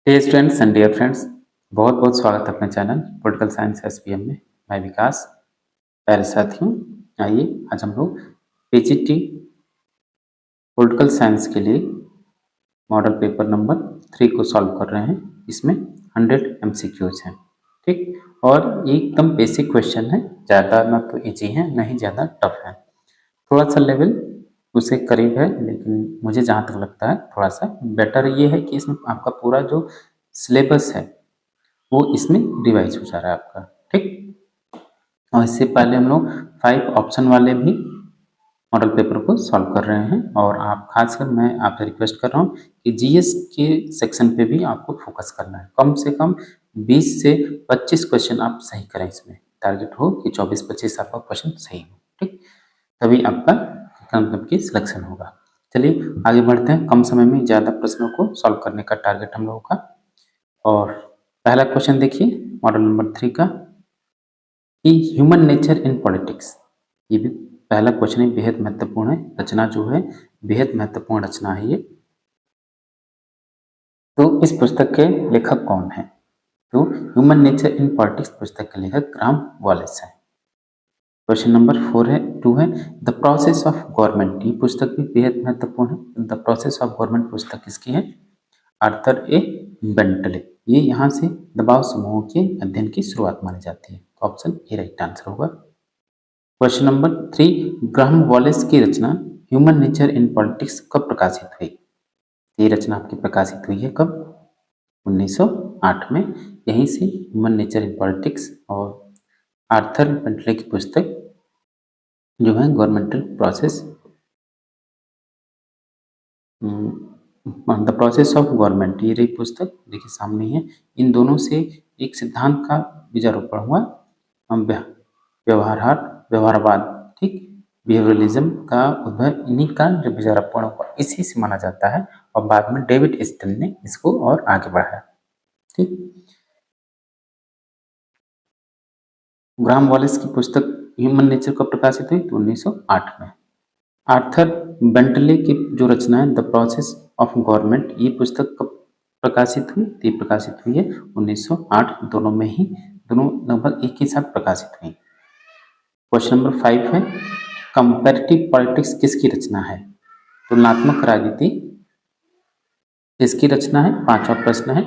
Hey students and dear friends, बहुत बहुत स्वागत है अपने चैनल पॉलिटिकल साइंस एसपीएम में। मैं विकास। प्यारे साथियों, आइए आज हम लोग पीजीटी पॉलिटिकल साइंस के लिए मॉडल पेपर नंबर 3 को सॉल्व कर रहे हैं। इसमें 100 एमसीक्यूज हैं, ठीक। और ये एकदम बेसिक क्वेश्चन है, ज़्यादा ना तो इजी है ना ही ज़्यादा टफ है, थोड़ा सा लेवल उससे करीब है। लेकिन मुझे जहाँ तक लगता है थोड़ा सा बेटर ये है कि इसमें आपका पूरा जो सिलेबस है वो इसमें रिवाइज हो जा रहा है आपका, ठीक। और इससे पहले हम लोग 5 ऑप्शन वाले भी मॉडल पेपर को सॉल्व कर रहे हैं। और आप खासकर मैं आपसे रिक्वेस्ट कर रहा हूँ कि जीएस के सेक्शन पे भी आपको फोकस करना है। कम से कम 20 से 25 क्वेश्चन आप सही करें। इसमें टारगेट हो कि 24-25 आपका क्वेश्चन सही हो, ठीक। तभी आपका मतलब की सिलेक्शन होगा। चलिए आगे बढ़ते हैं। कम समय में ज़्यादा प्रश्नों को सॉल्व करने का टारगेट हम लोगों का। और पहला क्वेश्चन देखिए मॉडल नंबर 3 का कि ह्यूमन नेचर इन पॉलिटिक्स। ये भी पहला क्वेश्चन है, बेहद महत्वपूर्ण है। रचना जो है बेहद महत्वपूर्ण रचना है ये। तो इस पुस्तक के लेखक कौन है? तो ह्यूमन नेचर इन पॉलिटिक्स पुस्तक के लेखक ग्राहम वॉलेस है। क्वेश्चन नंबर 2 है द प्रोसेस ऑफ गवर्नमेंट। ये पुस्तक भी बेहद महत्वपूर्ण है। द प्रोसेस ऑफ गवर्नमेंट पुस्तक किसकी है? आर्थर ए बेंटले। ये यहाँ से दबाव समूहों के अध्ययन की शुरुआत मानी जाती है। तो ऑप्शन ए राइट आंसर होगा। क्वेश्चन नंबर 3 ग्राहम वॉलेस की रचना ह्यूमन नेचर इन पॉलिटिक्स कब प्रकाशित हुई? ये रचना आपकी प्रकाशित हुई है कब? 1908 में। यहीं से ह्यूमन नेचर इन पॉलिटिक्स और आर्थर बेंटले की पुस्तक जो है governmental process the process of government, ये रही पुस्तक, देखिए सामने है। इन दोनों से एक सिद्धांत का बीजारोपण हुआ, व्यवहारवाद, ठीक। बिहेवियरलिज्म का उद्भव इन्हीं का जो बीजारोपण हुआ इसी से माना जाता है। और बाद में डेविड स्टेन ने इसको और आगे बढ़ाया, ठीक। ग्राहम वॉलेस की पुस्तक ह्यूमन नेचर कब प्रकाशित हुई? तो 1908 में। आर्थर बेंटले की जो रचना है द प्रोसेस ऑफ गवर्नमेंट, ये पुस्तक कब प्रकाशित हुई? ये प्रकाशित हुई है 1908। दोनों में ही दोनों लगभग एक ही साथ प्रकाशित हुई। क्वेश्चन नंबर 5 है कंपैरेटिव पॉलिटिक्स किसकी रचना है? तुलनात्मक राजनीति किसकी रचना है? 5वां प्रश्न है।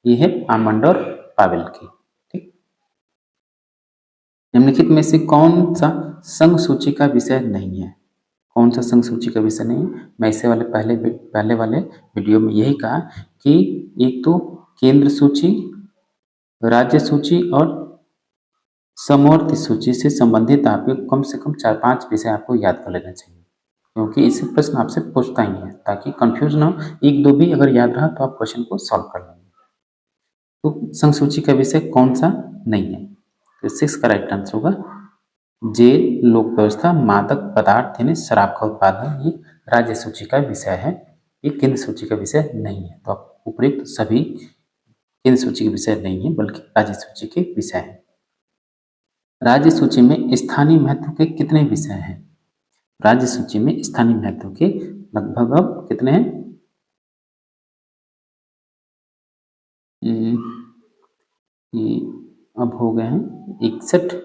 ये है आमंड और पावेल की, ठीक। निम्नलिखित में से कौन सा संघ सूची का विषय नहीं है? कौन सा संघ सूची का विषय नहीं है? मैं इससे पहले वाले वीडियो में यही कहा कि एक तो केंद्र सूची, राज्य सूची और समवर्ती सूची से संबंधित आपको कम से कम 4-5 विषय आपको याद कर लेना चाहिए, क्योंकि इसी प्रश्न आपसे पूछता ही है, ताकि कंफ्यूज ना हो। 1-2 भी अगर याद रहा तो आप क्वेश्चन को सॉल्व कर लेंगे। तो संघ सूची का विषय कौन सा नहीं है? तो 6 का राइट आंसर होगा जेल, लोक व्यवस्था, मादक पदार्थ यानी शराब का उत्पादन, ये राज्य सूची का विषय है, ये केंद्र सूची का विषय नहीं है। तो आप उपयुक्त सभी केंद्र सूची के विषय नहीं है बल्कि राज्य सूची के विषय हैं। राज्य सूची में स्थानीय महत्व के कितने विषय हैं? राज्य सूची में स्थानीय महत्व के लगभग अब कितने हैं? ये अब हो गए हैं 61।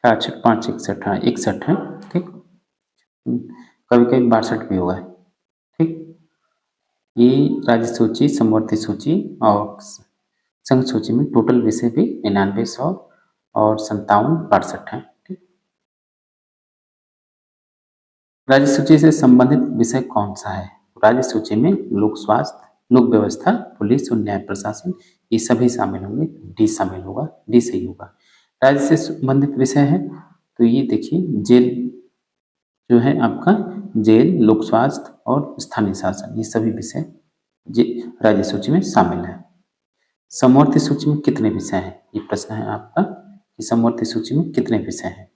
66, 5, 61, हाँ 61 है, ठीक। कभी कभी 62 भी हुआ है, ठीक। ये राज्य सूची, समवर्ती सूची और संघ सूची में टोटल विषय भी 99, 100 और 57, 62 है, ठीक। राज्य सूची से संबंधित विषय कौन सा है? राज्य सूची में लोक स्वास्थ्य, लोक व्यवस्था, पुलिस और न्याय प्रशासन, ये सभी शामिल होंगे। डी शामिल होगा, डी सही होगा। राज्य से संबंधित विषय है तो ये देखिए जेल जो है आपका, जेल, लोक स्वास्थ्य और स्थानीय शासन, ये सभी विषय राज्य सूची में शामिल है। समवर्ती सूची में कितने विषय हैं? ये प्रश्न है आपका कि समवर्ती सूची में कितने विषय हैं।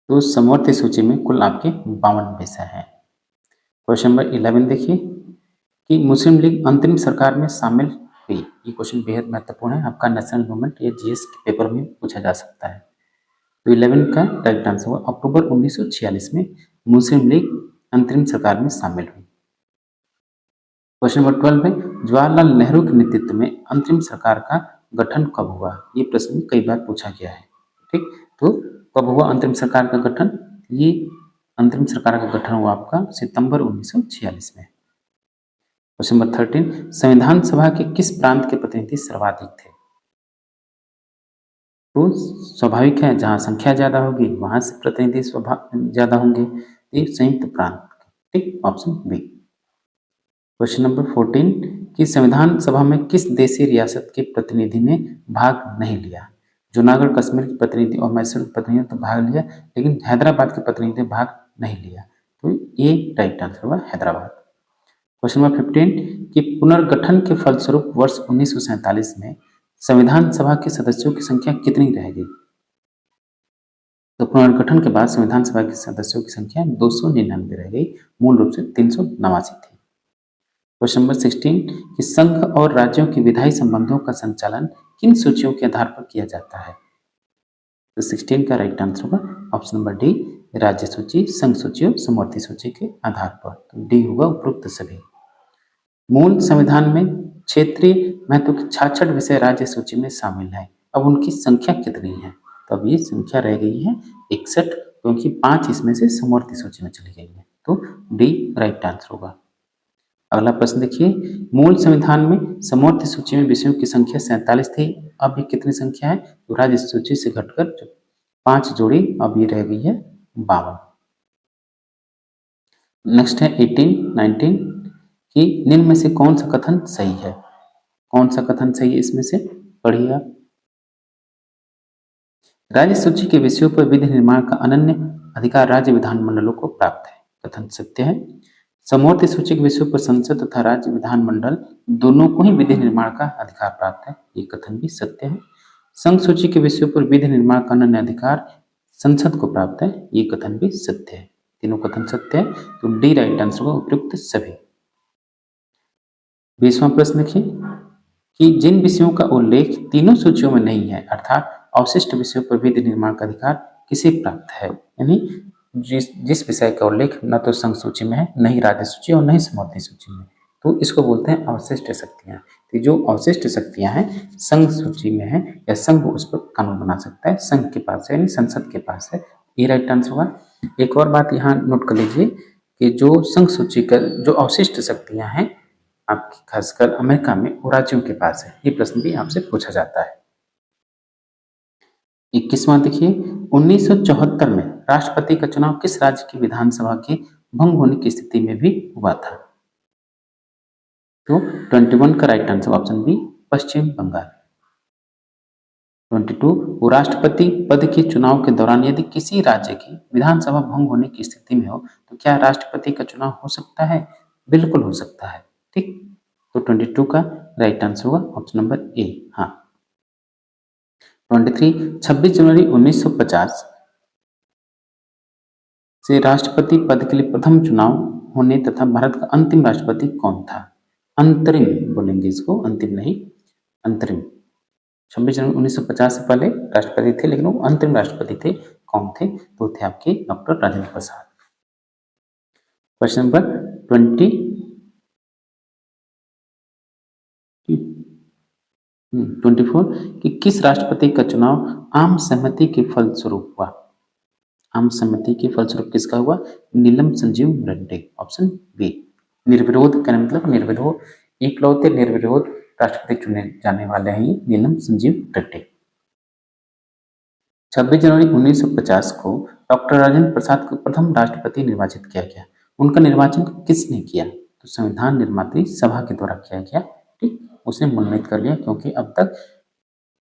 तो समवर्ती सूची में कुल आपके 52 विषय हैं। क्वेश्चन नंबर 11 देखिए कि मुस्लिम लीग अंतरिम सरकार में शामिल हुई। ये क्वेश्चन बेहद महत्वपूर्ण है, आपका नेशनल मूवमेंट, ये जीएस के पेपर में पूछा जा सकता है। तो 11 का राइट आंसर होगा अक्टूबर 1946 में मुस्लिम लीग अंतरिम सरकार में शामिल हुई। क्वेश्चन नंबर 12 में जवाहरलाल नेहरू के नेतृत्व में अंतरिम सरकार का गठन कब हुआ? ये प्रश्न कई बार पूछा गया है। ठीक, तो कब हुआ अंतरिम सरकार का गठन? ये अंतरिम सरकार का गठन हुआ आपका सितंबर 1946 में। क्वेश्चन नंबर 13 संविधान सभा के किस प्रांत के प्रतिनिधि सर्वाधिक थे? तो स्वाभाविक है, जहां संख्या ज्यादा होगी वहां से प्रतिनिधि ज्यादा होंगे। ये संयुक्त प्रांत। ठीक, ऑप्शन बी। क्वेश्चन नंबर 14 कि संविधान सभा में किस देशी रियासत के प्रतिनिधि ने भाग नहीं लिया? जूनागढ़ कश्मीर के प्रतिनिधि और मैसूर के प्रतिनिधि ने तो भाग लिया, लेकिन हैदराबाद के प्रतिनिधि ने भाग नहीं लिया। तो ये राइट आंसर हुआ हैदराबाद। क्वेश्चन नंबर 15 कि पुनर्गठन के फलस्वरूप वर्ष 1947 में संविधान सभा के सदस्यों की संख्या कितनी रह गई? तो पुनर्गठन के बाद संविधान सभा के सदस्यों की संख्या 299 रह गई, मूल रूप से 389 थी। क्वेश्चन नंबर 16 कि संघ और राज्यों की विधायी संबंधों का संचालन किन सूचियों के आधार पर किया जाता है? तो 16 का राइट आंसर होगा ऑप्शन नंबर डी, राज्य सूची, संघ सूची और समवर्ती सूची के आधार पर। तो डी होगा उपरोक्त सभी। मूल संविधान में क्षेत्रीय महत्व के 66 विषय राज्य सूची में शामिल है। अब उनकी संख्या कितनी है? तो अब ये संख्या रह गई है 61, क्योंकि 5 इसमें से समवर्ती सूची में चली गई है। तो डी राइट आंसर होगा। अगला प्रश्न देखिए, मूल संविधान में समवर्ती सूची में विषयों की संख्या 47 थी, अब ये कितनी संख्या है? तो राज्य सूची से घटकर 5 जोड़ी, अब ये रह गई है 52। नेक्स्ट है 18, 19 कि निम्न में से कौन सा कथन सही है? कौन सा कथन सही है इसमें से? पढ़िए आप। राज्य सूची के विषयों पर विधि निर्माण का अनन्य अधिकार राज्य विधानमंडलों को प्राप्त है, कथन सत्य है। समवर्ती सूची के विषयों पर संसद तथा राज्य विधानमंडल दोनों को ही विधि निर्माण का अधिकार प्राप्त है, ये कथन भी सत्य है। संघ सूची के विषयों पर विधि निर्माण का अनन्य अधिकार संसद को प्राप्त है, ये कथन भी सत्य है। तीनों कथन सत्य है, तो डी राइट आंसर होगा उपयुक्त सभी। 20वां प्रश्न देखिए कि जिन विषयों का उल्लेख तीनों सूचियों में नहीं है, अर्थात अवशिष्ट विषयों पर विधि निर्माण का अधिकार किसे प्राप्त है? यानी जिस विषय का उल्लेख न तो संघ सूची में है, न ही राज्य सूची और न ही समवर्ती सूची में, तो इसको बोलते हैं अवशिष्ट शक्तियां। तो जो अवशिष्ट शक्तियां हैं संघ सूची में है या संघ उस पर कानून बना सकता है, संघ के पास है यानी संसद के पास है, ये राइट आंसर होगा। एक और बात यहाँ नोट कर लीजिए कि जो संघ सूची का जो अवशिष्ट शक्तियां हैं आपकी खासकर अमेरिका में, वो राज्यों के पास है, ये प्रश्न भी आपसे पूछा जाता है। 21वां देखिए, 1974 में राष्ट्रपति का चुनाव किस राज्य की विधानसभा के भंग होने की स्थिति में भी हुआ था? तो 21 का राइट आंसर ऑप्शन बी, पश्चिम बंगाल। 22 वो राष्ट्रपति पद के चुनाव के दौरान यदि किसी राज्य की विधानसभा भंग होने की स्थिति में हो तो क्या राष्ट्रपति का चुनाव हो सकता है? बिल्कुल हो सकता है। ठीक, तो 22 का राइट आंसर होगा ऑप्शन नंबर ए, हाँ। 23 26 जनवरी 1950 से राष्ट्रपति पद के लिए प्रथम चुनाव होने तथा भारत का अंतिम राष्ट्रपति कौन था? अंतरिम बोलेंगे इसको, अंतिम नहीं, अंतरिम। 26 जनवरी 1950 से पहले राष्ट्रपति थे, लेकिन वो अंतरिम राष्ट्रपति थे। कौन थे? तो थे आपके doctor Rajendra Prasad. Question number 24 कि किस राष्ट्रपति का चुनाव आम सहमति के फलस्वरूप हुआ? आम सहमति के फलस्वरूप किसका हुआ? नीलम संजीव रेड्डी, ऑप्शन बी। निर्विरोध का मतलब निर्विरोध, इकलौते निर्विरोध राष्ट्रपति चुने जाने वाले हैं नीलम संजीव रेड्डी। 26 जनवरी 1950 को डॉक्टर राजेंद्र प्रसाद को प्रथम राष्ट्रपति निर्वाचित किया गया। उनका निर्वाचन किसने किया? तो संविधान निर्मात्री सभा के द्वारा किया गया। ठीक, उसने मनोनीत कर लिया, क्योंकि अब तक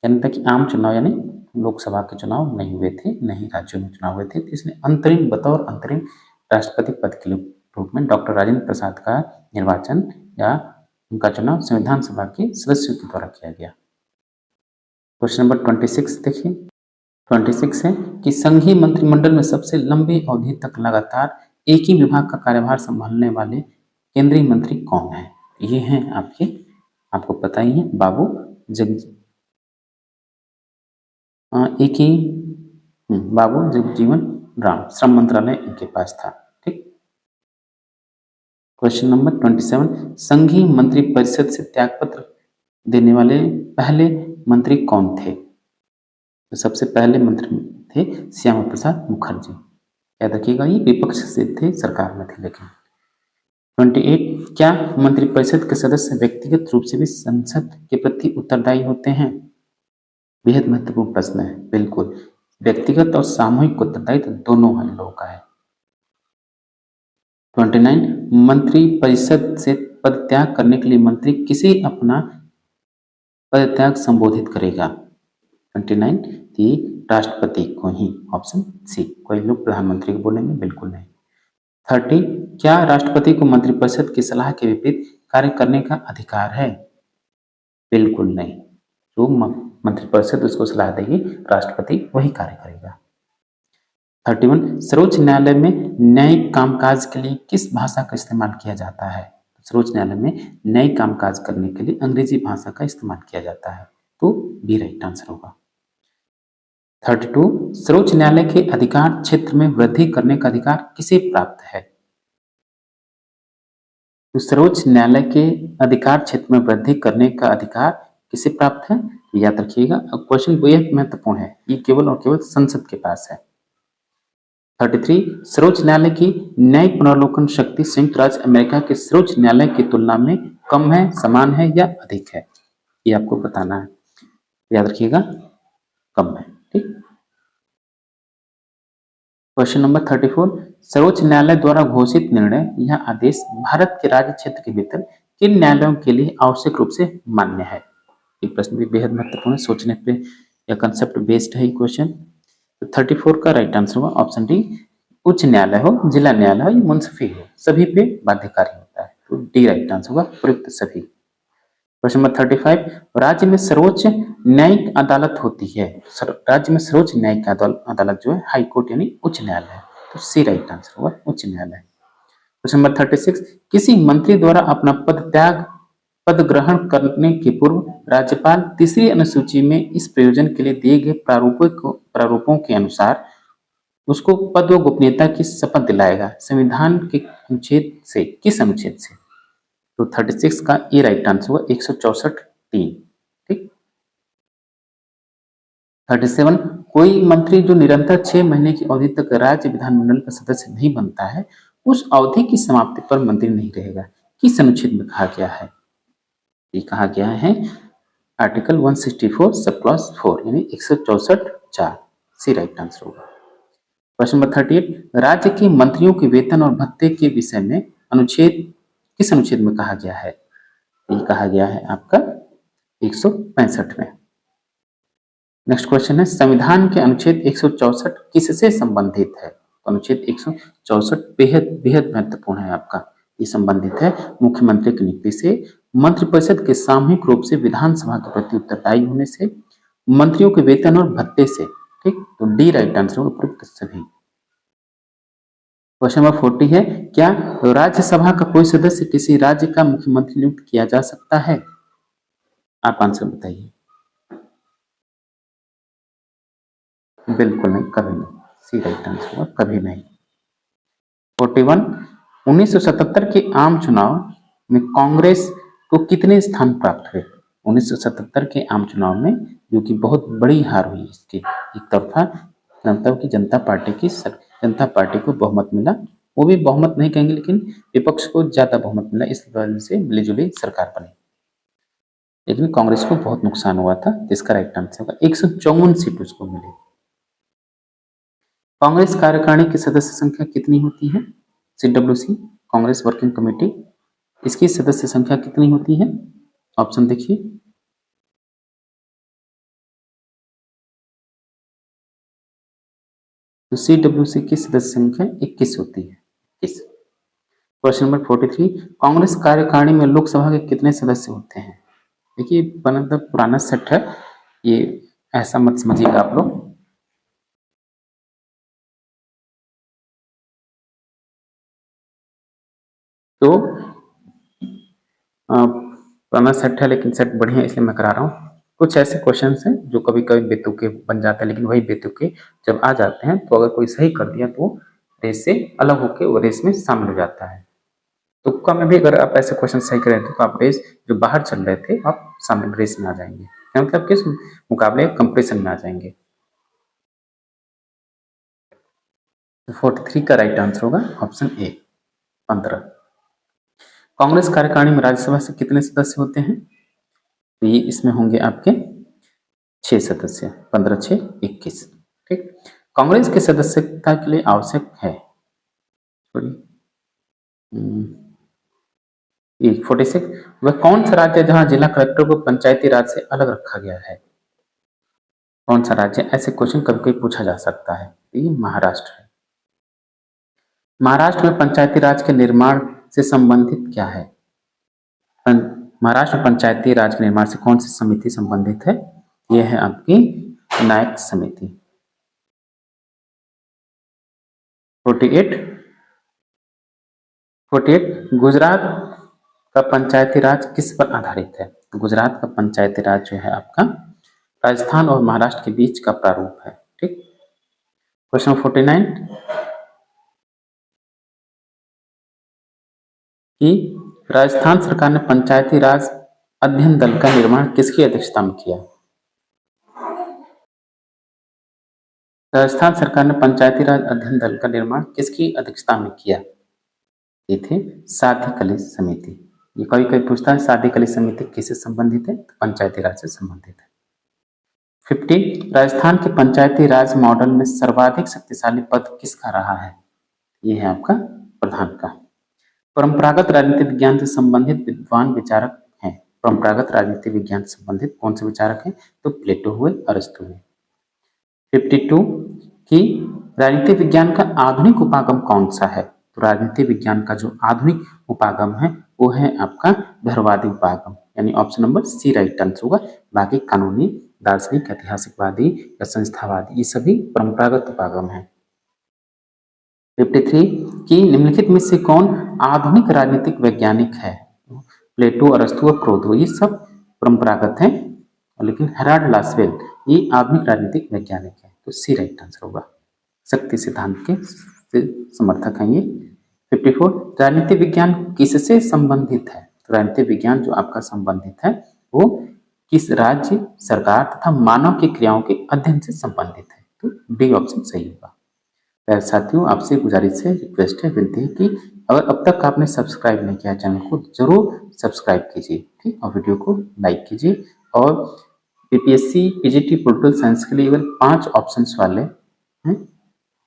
यानी तक आम चुनाव यानी लोकसभा के चुनाव नहीं हुए थे, नहीं राज्यों में चुनाव हुए थे, तो इसने अंतरिम बतौर अंतरिम राष्ट्रपति पद के रूप में डॉक्टर राजेंद्र प्रसाद का निर्वाचन या उनका चुनाव संविधान सभा के सदस्यों के द्वारा किया गया। क्वेश्चन नंबर 26 देखिए, 26 है कि संघीय मंत्रिमंडल में सबसे लंबी अवधि तक लगातार एक ही विभाग का कार्यभार संभालने वाले केंद्रीय मंत्री कौन है? ये हैं आपको पता ही है, बाबू बाबू जगजीवन राम, श्रम मंत्रालय इनके पास था। ठीक, क्वेश्चन नंबर 27, संघीय मंत्रिपरिषद से त्यागपत्र देने वाले पहले मंत्री कौन थे? तो सबसे पहले मंत्री थे श्यामा प्रसाद मुखर्जी। याद रखिएगा, ये विपक्ष से थे, सरकार में थे। लेकिन 28, क्या मंत्रिपरिषद के सदस्य व्यक्तिगत रूप से भी संसद के प्रति उत्तरदायी होते हैं? बेहद महत्वपूर्ण प्रश्न है। बिल्कुल, व्यक्तिगत और सामूहिक उत्तरदायित्व दोनों हम लोगों का है। 29, मंत्रिपरिषद से पदत्याग करने के लिए मंत्री किसे अपना पदत्याग संबोधित करेगा? 29, कि राष्ट्रपति को ही। Option C. कोई लोग प्रधानमंत्री को बोलेंगे? बिल्कुल नहीं। 30, क्या राष्ट्रपति को मंत्रिपरिषद की सलाह के विपरीत कार्य करने का अधिकार है? बिल्कुल नहीं। जो मंत्रिपरिषद उसको सलाह देगी, राष्ट्रपति वही कार्य करेगा। 31, सर्वोच्च न्यायालय में न्यायिक कामकाज के लिए किस भाषा का इस्तेमाल किया जाता है? सर्वोच्च न्यायालय में न्यायिक कामकाज करने के लिए अंग्रेजी भाषा का इस्तेमाल किया जाता है। तो बी राइट आंसर होगा। 32, सर्वोच्च न्यायालय के अधिकार क्षेत्र में वृद्धि करने का अधिकार किसे प्राप्त है? तो सर्वोच्च न्यायालय के अधिकार क्षेत्र में वृद्धि करने का अधिकार किसे प्राप्त है? याद रखिएगा, क्वेश्चन बेहद महत्वपूर्ण है, ये केवल और केवल संसद के पास है। 33, सर्वोच्च न्यायालय की न्यायिक पुनर्लोकन शक्ति संयुक्त राज्य अमेरिका के सर्वोच्च न्यायालय की तुलना में कम है, समान है या अधिक है? ये आपको बताना है। याद रखिएगा, कम है। ठीक। क्वेश्चन नंबर 34, सर्वोच्च न्यायालय द्वारा घोषित निर्णय या आदेश भारत के राज्य क्षेत्र के भीतर किन न्यायालयों के लिए आवश्यक रूप से मान्य है? ये प्रश्न भी बेहद महत्वपूर्ण है, सोचने पे या कंसेप्ट बेस्ड है ये क्वेश्चन। तो 34 का राइट आंसर होगा ऑप्शन डी। उच्च न्यायालय हो, जिला न्यायालय हो या मुंसिफी हो, सभी पे बाध्यकारी होता है। तो डी राइट आंसर होगा, प्रयुक्त सभी। क्वेश्चन नंबर 35, राज्य में सर्वोच्च न्यायिक अदालत होती है। राज्य में सर्वोच्च न्यायिक अदालत जो है हाई कोर्ट यानी उच्च न्यायालय है। तो सी राइट आंसर होगा, उच्च न्यायालय। क्वेश्चन नंबर 36, किसी मंत्री द्वारा अपना पद ग्रहण करने के पूर्व राज्यपाल तीसरी अनुसूची में इस प्रयोजन के लिए दिए गए प्रारूपों के अनुसार उसको पद व गोपनीयता की शपथ दिलाएगा। संविधान के अनुच्छेद से, किस अनुच्छेद से? तो 36 का ए राइट आंसर हुआ 164(3). ठीक। 37, कोई मंत्री जो निरंतर 6 महीने की अवधि तक राज्य विधानमंडल का सदस्य नहीं बनता है, उस अवधि की समाप्ति पर मंत्री नहीं रहेगा। किस अनुच्छेद में कहा गया है? ये कहा गया है आर्टिकल 164 सब क्लॉज 4 यानी 164(4). सी राइट आंसर होगा। क्वेश्चन नंबर 38, राज्य के मंत्रियों के वेतन और भत्ते के विषय में किस अनुच्छेद में कहा गया है? ये कहा गया है आपका 165 में। नेक्स्ट क्वेश्चन है, संविधान के अनुच्छेद 164 किससे संबंधित है? तो अनुच्छेद 164 बेहद बेहद महत्वपूर्ण है आपका। ये संबंधित है मुख्यमंत्री की नियुक्ति से, मंत्रिपरिषद के सामूहिक रूप से विधानसभा के प्रति उत्तरदायी होने से, मंत्रियों के वेतन और भत्ते से। ठीक। तो डी राइट आंसर होगा, उपयुक्त सभी। क्वेश्चन नंबर 40 है, क्या राज्यसभा का कोई सदस्य किसी राज्य का मुख्यमंत्री नियुक्त किया जा सकता है? आप आंसर बताइए। बिल्कुल नहीं, कभी नहीं। सी राइट आंसर होगा, कभी नहीं। 41, 1977 के आम चुनाव में कांग्रेस को कितने स्थान प्राप्त हुए? 1977 के आम चुनाव में, जो कि बहुत बड़ी हार हुई इसकी, एक तरफा जनता पार्टी को बहुमत मिला। वो भी बहुमत नहीं कहेंगे, लेकिन विपक्ष को ज्यादा बहुमत मिला, इस वजह से मिलीजुली सरकार बनी। लेकिन कांग्रेस को बहुत नुकसान हुआ था, जिसका राइट आंसर होगा 154 सीट उसको मिली। कांग्रेस कार्यकारिणी की सदस्य संख्या कितनी होती है? CWC कांग्रेस वर्किंग कमेटी, इसकी सदस्य संख्या कितनी होती है? ऑप्शन देखिए। तो CWC की सदस्य संख्या 21 होती है। 21। क्वेश्चन नंबर 43, कांग्रेस कार्यकारिणी में लोकसभा के कितने सदस्य होते हैं? देखिए पुराना सेट है, ये ऐसा मत समझिएगा आप लोग। तो पुराना सेट है, लेकिन सेट बढ़िया इसलिए मैं करा रहा हूँ। कुछ ऐसे क्वेश्चन हैं जो कभी कभी बेतुके बन जाते हैं, लेकिन वही बेतुके जब आ जाते हैं तो अगर कोई सही कर दिया तो रेस से अलग होकर वो रेस में शामिल हो जाता है। तुक्का में भी अगर आप ऐसे क्वेश्चन सही करें तो आप रेस जो बाहर चल रहे थे आप सामने रेस में आ जाएंगे, मतलब किस मुकाबले कंपटीशन में आ जाएंगे। 43 का राइट आंसर होगा ऑप्शन ए 15। कांग्रेस कार्यकारिणी में राज्यसभा से कितने सदस्य होते हैं? तो ये इसमें होंगे आपके 6 सदस्य, 15 6 21। ठीक, कांग्रेस की सदस्यता के लिए आवश्यक है 46। वह कौन सा राज्य है जहां जिला कलेक्टर को पंचायती राज से अलग रखा गया है? कौन सा राज्य? ऐसे क्वेश्चन कभी कभी पूछा जा सकता है। ये महाराष्ट्र है। महाराष्ट्र में पंचायती राज के निर्माण से संबंधित क्या है? महाराष्ट्र में पंचायती राज के निर्माण से कौन सी समिति संबंधित है? यह है आपकी नायक समिति। 48 गुजरात का पंचायती राज किस पर आधारित है? गुजरात का पंचायती राज जो है आपका राजस्थान और महाराष्ट्र के बीच का प्रारूप है। ठीक, क्वेश्चन 49 कि राजस्थान सरकार ने पंचायती राज अध्ययन दल का निर्माण किसकी अध्यक्षता में किया? राजस्थान सरकार ने पंचायती राज अध्ययन दल का निर्माण किसकी अध्यक्षता में किया? ये थे साधी कली समिति। ये कभी कभी पूछता है साधी कली समिति किससे संबंधित है? तो पंचायती राज से संबंधित है। 50 राजस्थान के पंचायती राज मॉडल में सर्वाधिक शक्तिशाली पद किसका रहा है? ये है आपका प्रधान का। परंपरागत राजनीति विज्ञान से संबंधित विद्वान विचारक हैं। परंपरागत राजनीति विज्ञान से संबंधित कौन से विचारक हैं? तो प्लेटो हुए, अरस्तु हुए। 52 कि राजनीति विज्ञान का आधुनिक उपागम कौन सा है? तो राजनीति विज्ञान का जो आधुनिक उपागम है वो है आपका व्यवहारवादी उपागम, यानी option number C right answer होगा। बाकी कानूनी, दार्शनिक, ऐतिहासिकवादी या संस्थावादी ये सभी परंपरागत उपागम है। 53 कि निम्नलिखित में से कौन आधुनिक राजनीतिक वैज्ञानिक है? प्लेटो, अरस्तु और क्रोधो ये सब परंपरागत हैं, लेकिन हेराल्ड लासवेल ये आधुनिक राजनीतिक वैज्ञानिक है। तो सी राइट आंसर होगा। शक्ति सिद्धांत के समर्थक हैं ये। 54 राजनीति विज्ञान किससे संबंधित है? तो राजनीति विज्ञान जो आपका संबंधित है वो किस राज्य, सरकार तथा मानव की क्रियाओं के अध्ययन से संबंधित है। तो बी ऑप्शन सही होगा। प्यारे साथियों, आपसे गुजारिश है, रिक्वेस्ट है, विनती है कि अगर अब तक आपने सब्सक्राइब नहीं किया चैनल को जरूर सब्सक्राइब कीजिए। ठीक, और वीडियो को लाइक कीजिए। और बीपीएससी पीजीटी पॉलिटिकल साइंस के लिए केवल 5 ऑप्शंस वाले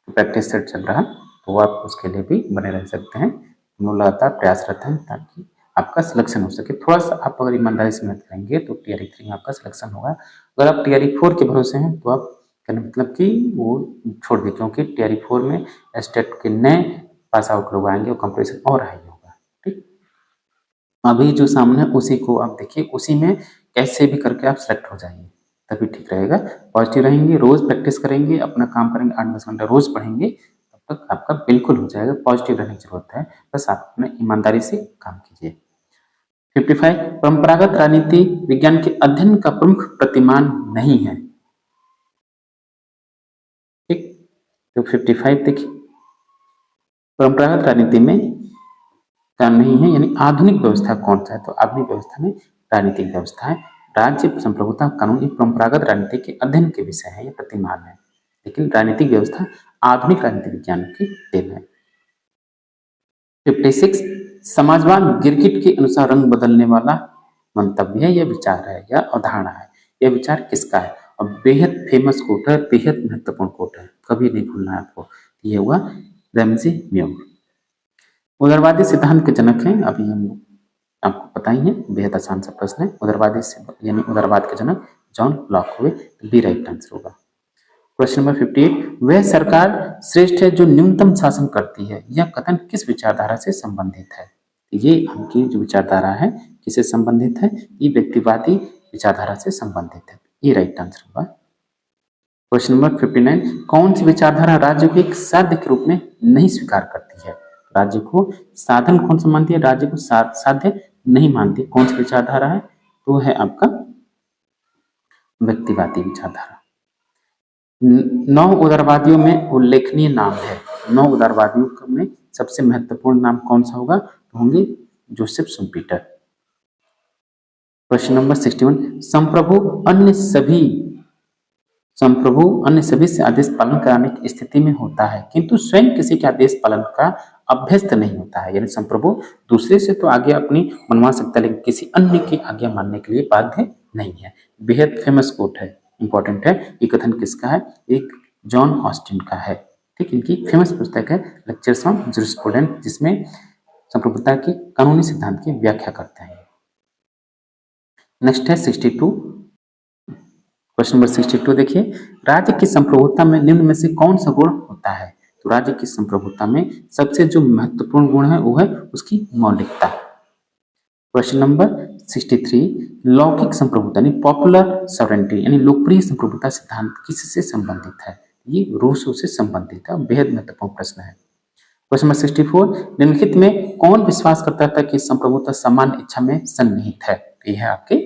प्रैक्टिस सेट चल रहा है, तो आप उसके लिए भी बने रह सकते हैं। हम लोग लगातार प्रयासरत हैं ताकि आपका सिलेक्शन हो सके। थोड़ा सा आप अगर ईमानदारी से मेहनत करेंगे तो टीआरई 3 में आपका सिलेक्शन होगा। अगर आप टीआरई 4 के भरोसे हैं तो आप मतलब कि वो छोड़ दें, क्योंकि टीआरई 4 में स्टेट के नए पास आउट लोग आएंगे और कंपटीशन और हाई होगा। ठीक, अभी जो सामने उसी को आप देखिए, उसी में कैसे भी करके आप सेलेक्ट हो जाइए, तभी ठीक रहेगा। पॉजिटिव रहेंगे, रोज प्रैक्टिस करेंगे, अपना काम करेंगे, 8-10 घंटा रोज पढ़ेंगे, तब तक आपका बिल्कुल हो जाएगा। पॉजिटिव रहने की जरूरत है, बस आप अपने ईमानदारी से काम कीजिए। 55 परंपरागत राजनीति विज्ञान के अध्ययन का प्रमुख प्रतिमान नहीं है। ठीक, तो 55 देखिए, परंपरागत राजनीति में का नहीं है, यानी आधुनिक व्यवस्था कौन सा है? तो आधुनिक व्यवस्था में राजनीतिक व्यवस्था है, राज्य संप्रभुता, कानून, परंपरागत राजनीति के अध्ययन के विषय है, ये प्रतिमान है, लेकिन राजनीतिक व्यवस्था आधुनिक राजनीति विज्ञान की देन है। 56 समाजवाद गिरगिट के अनुसार रंग बदलने वाला मंतव्य है, यह विचार है या अवधारणा है? यह विचार किसका है? और बेहद फेमस कोट है, बेहद महत्वपूर्ण कोट है, कभी नहीं भूलना है आपको। ये हुआ रैमजी म्यूर। उदारवादी सिद्धांत के जनक हैं, अभी हम आपको पता ही है, बेहद आसान सा प्रश्न है। उदारवादी यानी उदारवाद के जनक जॉन लॉक हुए, बी राइट आंसर होगा। क्वेश्चन नंबर 58 वह सरकार श्रेष्ठ है जो न्यूनतम शासन करती है, यह कथन किस विचारधारा से संबंधित है? ये हमकी जो विचारधारा है किससे संबंधित है? ये व्यक्तिवादी विचारधारा से संबंधित है, ये राइट आंसर होगा। क्वेश्चन नंबर 59 कौन सी विचारधारा राज्य को एक साध्य के रूप में नहीं स्वीकार करती है? राज्य को साधन कौन सा मानती है? राज्य को साध्य नहीं मानती। कौन सी विचारधारा है? तो है आपका व्यक्तिवादी विचारधारा। 9 उदारवादियों में उल्लेखनीय नाम है। 9 उदारवादियों में सबसे महत्वपूर्ण नाम कौन सा होगा? तो होंगे जोसेफ शुम्पीटर। क्वेश्चन नंबर 61, संप्रभु अन्य सभी से आदेश पालन कराने की स्थिति में होता है किंतु स्वयं किसी के आदेश पालन का अभ्यस्त नहीं होता है। यानी संप्रभु दूसरे से तो आगे अपनी मनवा सकता है, लेकिन किसी अन्य की आज्ञा मानने के लिए बाध्य नहीं है। बेहद फेमस कोट है, इंपॉर्टेंट है। ये कथन किसका है? एक जॉन ऑस्टिन का है। ठीक, इनकी फेमस पुस्तक है लेक्चर्स ऑन जूरिस्प्रूडेंस, जिसमें संप्रभुता के कानूनी सिद्धांत की व्याख्या करते हैं। नेक्स्ट है 62, क्वेश्चन नंबर 62 देखिए, राज्य की संप्रभुता में निम्न में से कौन सा गुण होता है? तो राज्य की संप्रभुता में सबसे जो महत्वपूर्ण गुण है वो है उसकी मौलिकता। क्वेश्चन नंबर 63, लौकिक संप्रभुता यानी पॉपुलर सॉवरेंटी यानी लोकप्रिय संप्रभुता सिद्धांत किससे संबंधित है? ये रूसो से संबंधित है, बेहद महत्वपूर्ण प्रश्न है। क्वेश्चन नंबर 64, निम्नलिखित में कौन विश्वास करता था कि संप्रभुता सामान्य इच्छा में सन्निहित है? ये है आपके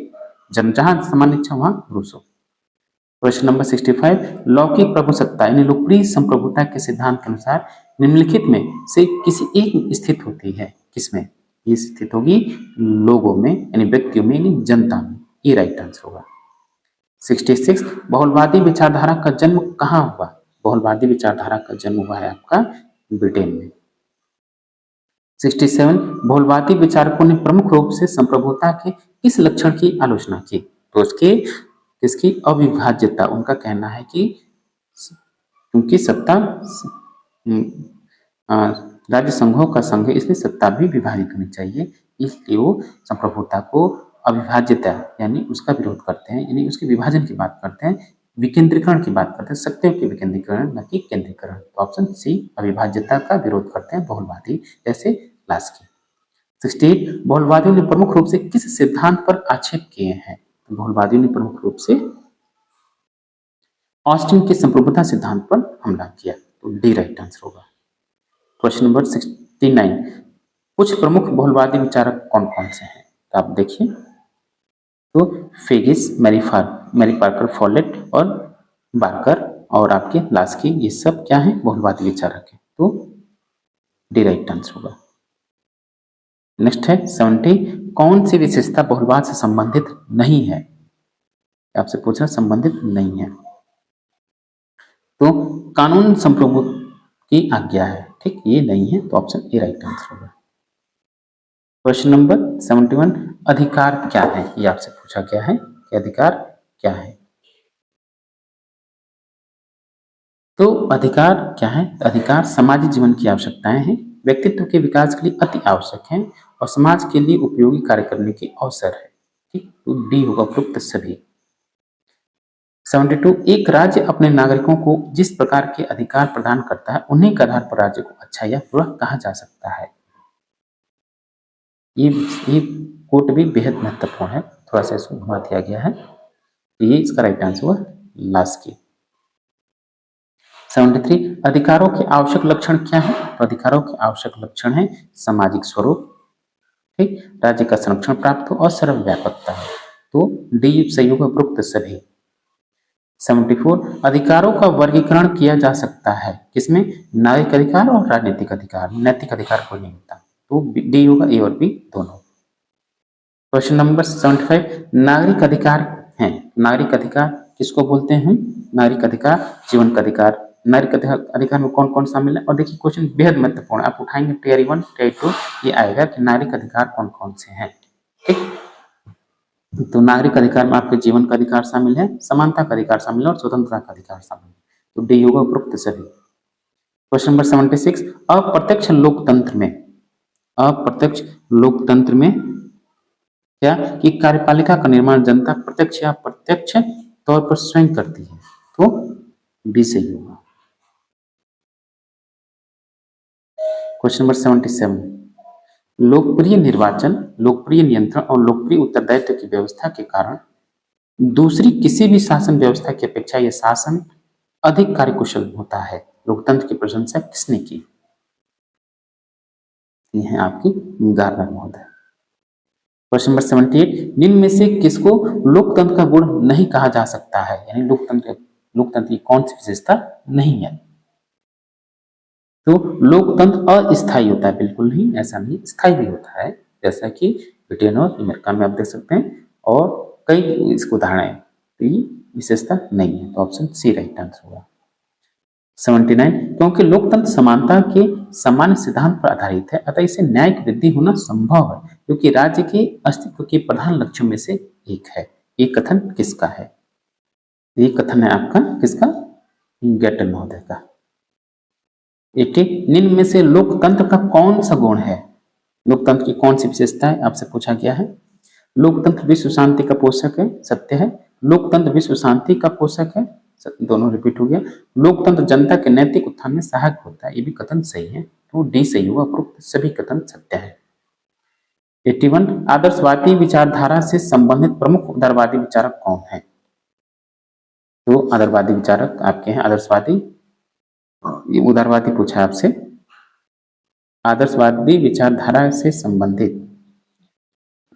जहां सामान्य इच्छा वहां रूसो। क्वेश्चन नंबर 65, लौकिक प्रभुसत्ता यानी लोकप्रिय संप्रभुता के सिद्धांत के अनुसार निम्नलिखित में से किसी एक स्थित होती है? किसमें ये स्थित होगी? लोगों में यानी व्यक्तियों में यानी जनता में। ये राइट आंसर होगा। 66, बहुलवादी विचारधारा का जन्म कहाँ हुआ? बहुलवादी विचारधारा का जन्म हुआ है आपका ब्रिटेन में। 67, बहुलवादी विचारकों ने प्रमुख रूप से संप्रभुता के किस लक्षण की आलोचना की? तो उसके किसकी? अविभाज्यता। उनका कहना है कि क्योंकि सत्ता राज्य संघों का संघ है, इसलिए सत्ता भी विभाजित होनी चाहिए, इसलिए वो संप्रभुता को अविभाज्यता यानी उसका विरोध करते हैं, यानी उसके विभाजन की बात करते हैं, विकेंद्रीकरण की बात करते हैं, शक्तियों के विकेंद्रीकरण न कि केंद्रीकरण। तो ऑप्शन सी, अविभाज्यता का विरोध करते हैं बहुलवादी, जैसे लास्की। 68, बहुलवादियों ने प्रमुख रूप से किस सिद्धांत पर आक्षेप किए हैं? बहुलवादियों ने प्रमुख रूप से ऑस्टिन के संप्रभुता सिद्धांत पर हमला किया, तो डी राइट आंसर होगा। क्वेश्चन नंबर 69, कुछ प्रमुख बहुलवादी विचारक कौन कौन से हैं? तो आप देखिए, तो फेगिस, मैरी पार्कर फॉलेट और बार्कर और आपके लास्की, ये सब क्या है? बहुलवादी विचारक है, तो डी राइट आंसर होगा। नेक्स्ट है 70, कौन सी विशेषता बहुलवाद से संबंधित नहीं है? आपसे पूछना, संबंधित नहीं है, तो कानून संप्रभु की आज्ञा है। ठीक, ये नहीं है, तो ऑप्शन ए राइट आंसर होगा। क्वेश्चन नंबर 71, अधिकार क्या है? ये आपसे पूछा गया है कि अधिकार क्या है? तो अधिकार क्या है? अधिकार सामाजिक जीवन की आवश्यकताएं हैं, व्यक्तित्व के विकास के लिए अति आवश्यक हैं और समाज के लिए उपयोगी कार्य करने के अवसर है। ठीक, तो डी होगा उपयुक्त सभी। 72, एक राज्य अपने नागरिकों को जिस प्रकार के अधिकार प्रदान करता है उन्हीं के आधार पर राज्य को अच्छा या बुरा कहा जा सकता है। ये कोट भी बेहद महत्वपूर्ण है, थोड़ा सा इसको घुमा दिया गया है, ये इसका राइट आंसर हुआ लास्ट की। 73, अधिकारों के आवश्यक लक्षण क्या है? तो अधिकारों के आवश्यक लक्षण है सामाजिक स्वरूप, ठीक, राज्य का संरक्षण प्राप्त हो और सर्वव्यापकता है, तो डी सही होगा उपरोक्त सभी। 74, अधिकारों का वर्गीकरण किया जा सकता है किसमें? नागरिक अधिकार और राजनीतिक अधिकार, नैतिक अधिकार कोई नहीं होता, तो डी होगा, ए और बी दोनों। क्वेश्चन नंबर 75, नागरिक अधिकार हैं, नागरिक अधिकार किसको बोलते हैं? नागरिक अधिकार, जीवन का अधिकार, नागरिक अधिकार में कौन कौन शामिल है? और देखिए क्वेश्चन बेहद महत्वपूर्ण है, आप उठाएंगे टियर 1 टियर 2, ये आएगा कि नागरिक अधिकार कौन कौन से हैं। ठीक, तो नागरिक अधिकार में आपके जीवन का अधिकार शामिल है, समानता का अधिकार शामिल है और स्वतंत्रता का अधिकार शामिल है, तो डी होगा उपरोक्त सभी। क्वेश्चन नंबर 76, अप्रत्यक्ष लोकतंत्र में क्या कि कार्यपालिका का निर्माण जनता प्रत्यक्ष या प्रत्यक्ष तौर पर स्वयं करती है, तो बी सही होगा। क्वेश्चन नंबर 77, लोकप्रिय निर्वाचन, लोकप्रिय नियंत्रण और लोकप्रिय उत्तरदायित्व की व्यवस्था के कारण दूसरी किसी भी शासन व्यवस्था की अपेक्षा यह शासन अधिक कार्यकुशल होता है। लोकतंत्र की प्रशंसा किसने की? ये है आपकी गार्नर महोदय। क्वेश्चन नंबर 78, निम्न में से किसको लोकतंत्र का गुण नहीं कहा जा सकता है? यानी लोकतंत्र की कौन सी विशेषता नहीं है? तो लोकतंत्र अस्थायी होता है, बिल्कुल नहीं, ऐसा नहीं, स्थायी भी होता है, जैसा कि ब्रिटेन और अमेरिका में आप देख सकते हैं, और कई इसके उदाहरण हैं। तो ये विशेषता नहीं है, तो ऑप्शन सी राइट आंसर होगा। 79, क्योंकि लोकतंत्र समानता के सामान्य सिद्धांत पर आधारित है, अतः इसे न्याय की वृद्धि होना संभव है, क्योंकि राज्य के अस्तित्व के प्रधान लक्ष्यों में से एक है। ये कथन किसका है? ये कथन है आपका किसका? गेटन महोदय का। 80, निम्न में से लोकतंत्र का कौन सा गुण है? लोकतंत्र की कौन सी विशेषता है आपसे पूछा गया है। लोकतंत्र विश्व शांति का पोषक है, सत्य है। लोकतंत्र विश्व शांति का पोषक है, दोनों रिपीट हो गया। लोकतंत्र जनता के नैतिक उत्थान में सहायक होता है, ये भी कथन सही है, तो डी सही होगा, उपरोक्त सभी कथन सत्य है। 81, आदर्शवादी विचारधारा से संबंधित प्रमुख उदारवादी विचारक कौन है? तो आदर्शवादी विचारक आपके हैं आदर्शवादी, ये उदारवादी पूछा आपसे। आदर्शवादी विचारधारा से संबंधित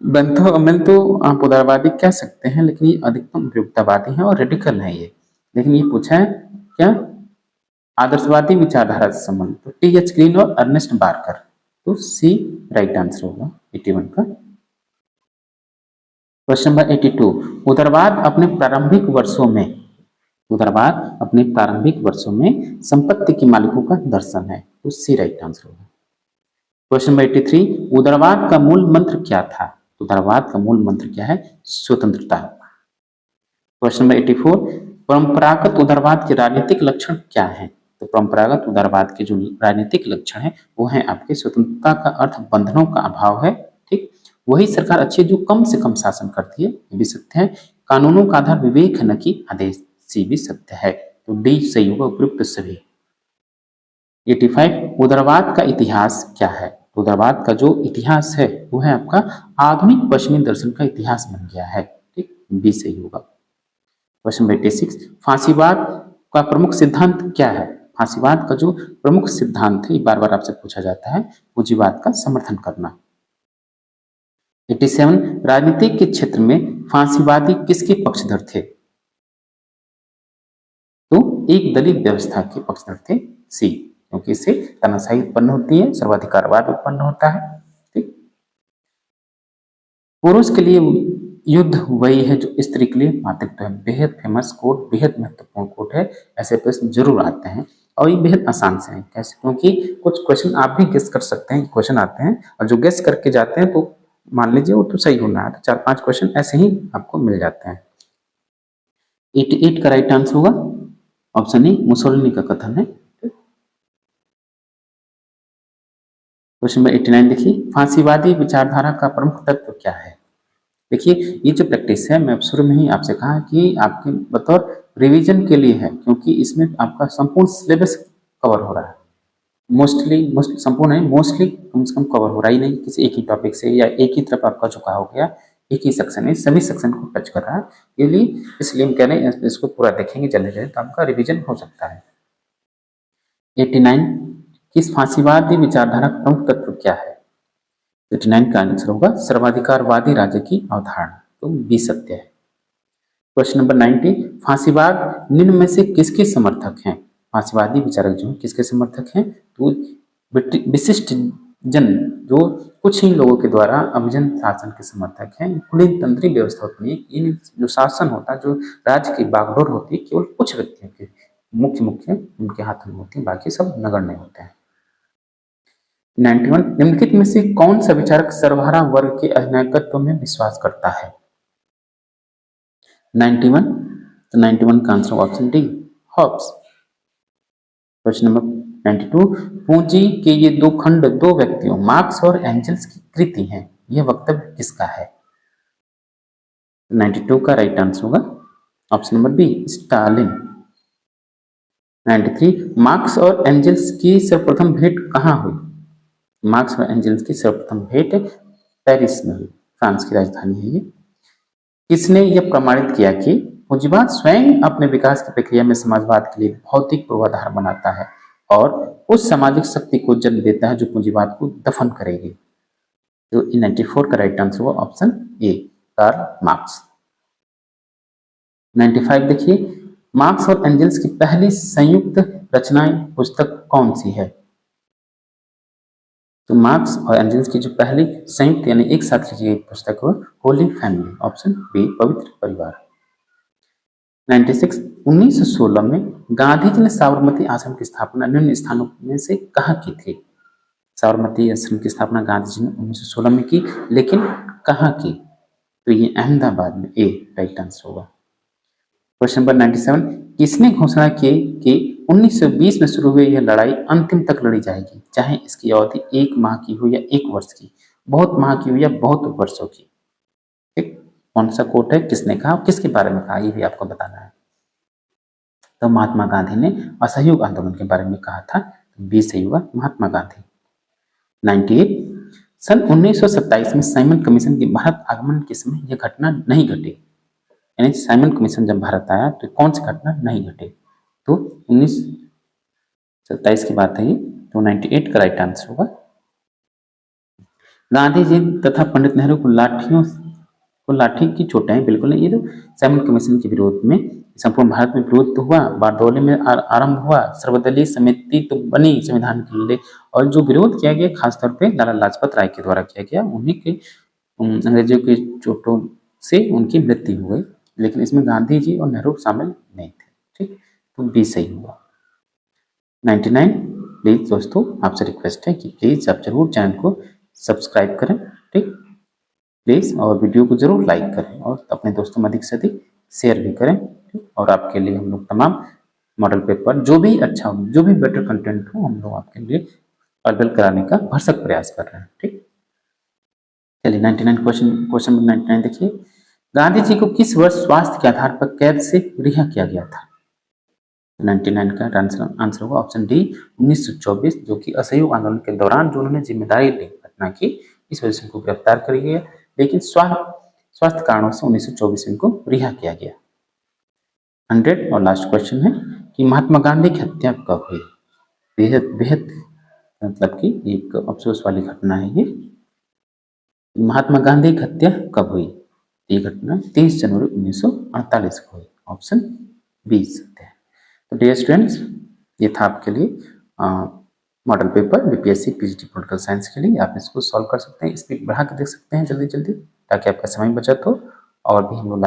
बंथो अमल तो आप उदारवादी कह सकते हैं, लेकिन ये अधिकतम उपयुक्तवादी है और रेडिकल है ये। लेकिन ये पूछा है क्या? आदर्शवादी विचारधारा से संबंधित, तो टी एच ग्रीन और अर्नेस्ट बार्कर, तो सी राइट आंसर होगा 81 का। क्वेश्चन नंबर 82, उदारवाद अपने प्रारंभिक वर्षों में संपत्ति के मालिकों का दर्शन है, तो सी राइट आंसर होगा। क्वेश्चन नंबर 83, उदारवाद का मूल मंत्र क्या था? उदारवाद का मूल मंत्र क्या है? स्वतंत्रता। क्वेश्चन नंबर 84, परंपरागत उदारवाद के राजनीतिक लक्षण क्या है? तो परंपरागत उदारवाद के जो राजनीतिक लक्षण है वो है आपके स्वतंत्रता का अर्थ बंधनों का अभाव है, ठीक। वही सरकार अच्छी जो कम से कम शासन करती है, ये भी सत्य है। कानूनों का आधार विवेक है न कि आदेश, सी भी सत्य है, तो डी सही होगा उपयुक्त सभी। 85, उदारवाद का इतिहास क्या है? उदारवाद का जो इतिहास है वो है आपका आधुनिक पश्चिमी दर्शन का इतिहास बन गया है, ठीक, बी सही होगा। क्वेश्चन 86, फांसीवाद का प्रमुख सिद्धांत क्या है? फांसीवाद का जो प्रमुख सिद्धांत है, बार बार आपसे पूछा जाता है, पूंजीवाद का समर्थन करना। 87, राजनीति के क्षेत्र में फांसीवादी किसके पक्षधर थे? तो एक दलित व्यवस्था के पक्षधर थे, सी, क्योंकि इससे तानाशाही उत्पन्न होती है, सर्वाधिकारवाद उत्पन्न होता है, ठीक। पुरुष के लिए युद्ध वही है जो स्त्री के लिए मातृत्व है, बेहद फेमस कोट, बेहद महत्वपूर्ण कोट है, ऐसे प्रश्न जरूर आते हैं और ये बेहद आसान से हैं। कैसे? क्योंकि कुछ क्वेश्चन आप भी गेस कर सकते हैं, क्वेश्चन आते हैं और जो गेस करके जाते हैं तो मान लीजिए वो तो सही होना है, तो 4-5 क्वेश्चन ऐसे ही आपको मिल जाते हैं। 88 का राइट आंसर होगा ऑप्शन ए, मुसोलिनी का कथन है। क्वेश्चन नंबर 89 देखिए, फांसीवादी विचारधारा का प्रमुख तत्व क्या है? देखिए ये जो प्रैक्टिस है, मैं शुरू में ही आपसे कहा कि आपके बतौर रिवीजन के लिए है, क्योंकि इसमें आपका संपूर्ण सिलेबस कवर हो रहा है। मोस्टली संपूर्ण नहीं, मोस्टली कम से कम कवर हो रहा ही नहीं, किसी एक ही टॉपिक से या एक ही तरफ आपका झुकाव हो गया, एक ही सेक्शन है, सभी सेक्शन को टच कर रहा है, इसलिए हम कह रहे हैं इसको पूरा देखेंगे जल्दी जल्दी तो आपका रिविजन हो सकता है। 89, किस फांसीवादी विचारधारा का प्रमुख तत्व क्या है? 89 का आंसर होगा सर्वाधिकारवादी राज्य की अवधारणा, तो बी सत्य है। क्वेश्चन नंबर 90, फांसीवाद निम्न में से किसके समर्थक हैं? फांसीवादी विचारक जो किसके समर्थक हैं? तो विशिष्ट जन, जो कुछ ही लोगों के द्वारा अभिजन शासन के समर्थक हैं। कुलतंत्री व्यवस्था होती है, इन जो शासन होता है, जो राज्य की बागडोर होती है, केवल कुछ व्यक्तियों के मुख्य उनके हाथ में होती है, बाकी सब नगण्य होते हैं। 91, निम्नलिखित में से कौन सा विचारक सर्वहारा वर्ग के अधिनायकत्व में विश्वास करता है? 91, तो 91 का answer option D, Hobbes. Question number 92, पूंजी के ये दो खंड दो व्यक्तियों मार्क्स और एंजल्स की कृति हैं, यह वक्तव्य किसका है? 92 का राइट आंसर होगा option number B, Stalin. 93, Marx और एंजल्स की सर्वप्रथम भेंट कहाँ हुई? मार्क्स और एंजल्स की सर्वप्रथम भेंट पेरिस में हुई, फ्रांस की राजधानी है ये। किसने यह प्रमाणित किया कि पूंजीवाद स्वयं अपने विकास की प्रक्रिया में समाजवाद के लिए भौतिक पूर्वाधार बनाता है और उस सामाजिक शक्ति को जन्म देता है जो पूंजीवाद को दफन करेगी? तो 94 का राइट आंसर हुआ ऑप्शन ए, कार्ल मार्क्स। 95 देखिए, मार्क्स और एंजल्स की पहली संयुक्त रचनाएं पुस्तक कौन सी है? तो मार्क्स और एंजल्स की जो पहली संयुक्त यानी एक साथ लिखी गई पुस्तक है होली फैमिली, ऑप्शन बी पवित्र परिवार। 96 1916 में गांधी जी ने साबरमती आश्रम की स्थापना निम्न स्थानों में से कहाँ की थी? साबरमती आश्रम की स्थापना गांधी जी ने 1916 में की, लेकिन कहाँ की? तो ये अहमदाबाद में, ए राइट आंसर होगा। क्वेश्चन नंबर 97 किसने घोषणा की कि 1920 में शुरू हुई यह लड़ाई अंतिम तक लड़ी जाएगी, चाहे इसकी अवधि 1 माह की हो या 1 वर्ष की, बहुत माह की हो या बहुत वर्षों की? ठीक, कौन सा कोट है, किसने कहा, किसके बारे में कहा, ये भी आपको बताना है। तो महात्मा गांधी ने असहयोग आंदोलन के बारे में कहा था, बी सही हुआ महात्मा गांधी। 98 सन 1927 में साइमन कमीशन के भारत आगमन के समय यह घटना नहीं घटी, यानी साइमन कमीशन जब भारत आया तो कौन सी घटना नहीं घटी? तो 1927 की बात है ये, तो 98 का राइट आंसर होगा। गांधी जी तथा पंडित नेहरू को लाठी की चोटें बिल्कुल नहीं, ये तो साइमन कमीशन के विरोध में संपूर्ण भारत में विरोध तो हुआ, बारदौली में आरंभ हुआ, सर्वदलीय समिति तो बनी संविधान के लिए, और जो विरोध किया गया खासतौर पे लाला लाजपत राय के द्वारा किया गया, उन्हीं के अंग्रेजों के चोटों से उनकी मृत्यु हो गई, लेकिन इसमें गांधी जी और नेहरू शामिल नहीं थे। ठीक, तो बी सही हुआ। 99 प्लीज दोस्तों आपसे रिक्वेस्ट है कि प्लीज आप जरूर चैनल को सब्सक्राइब करें, ठीक प्लीज, और वीडियो को जरूर लाइक करें और अपने दोस्तों में अधिक से अधिक शेयर भी करें। और आपके लिए हम लोग तमाम मॉडल पेपर जो भी अच्छा हो, जो भी बेटर कंटेंट हो, हम लोग आपके लिए अवेलेबल कराने का भरसक प्रयास कर रहे हैं। ठीक, चलिए 99 क्वेश्चन 99 देखिए, गांधी जी को किस वर्ष स्वास्थ्य के आधार पर कैद से रिहा किया गया था? 99 का आंसर होगा ऑप्शन डी 1924, जो कि असहयोग आंदोलन के दौरान जो उन्होंने जिम्मेदारी ली घटना की, इस वजह से उनको गिरफ्तार कर गया, लेकिन स्वास्थ्य कारणों से 1924 में इनको रिहा किया गया। 100 और लास्ट क्वेश्चन है कि महात्मा गांधी की हत्या कब हुई? बेहद बेहद मतलब कि एक अफसोस वाली घटना है ये। महात्मा गांधी की हत्या कब हुई? ये घटना 30 जनवरी 1948 को हुई, ऑप्शन बी सत्य है। तो डियर स्टूडेंट्स, ये था आपके लिए model paper BPSC PGT political science के लिए। आप इसको सॉल्व कर सकते हैं, स्पीड बढ़ा के देख सकते हैं जल्दी जल्दी, ताकि आपका समय बचत हो, और भी हम लोग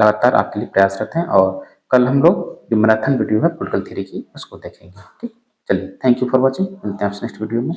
लगातार आपके लिए प्रयासरत हैं। और कल हम लोग जो मैराथन वीडियो है पॉलिटिकल थ्योरी की, उसको देखेंगे। ठीक, चलिए, थैंक यू फॉर वॉचिंग, मिलते हैं आपसे नेक्स्ट वीडियो में।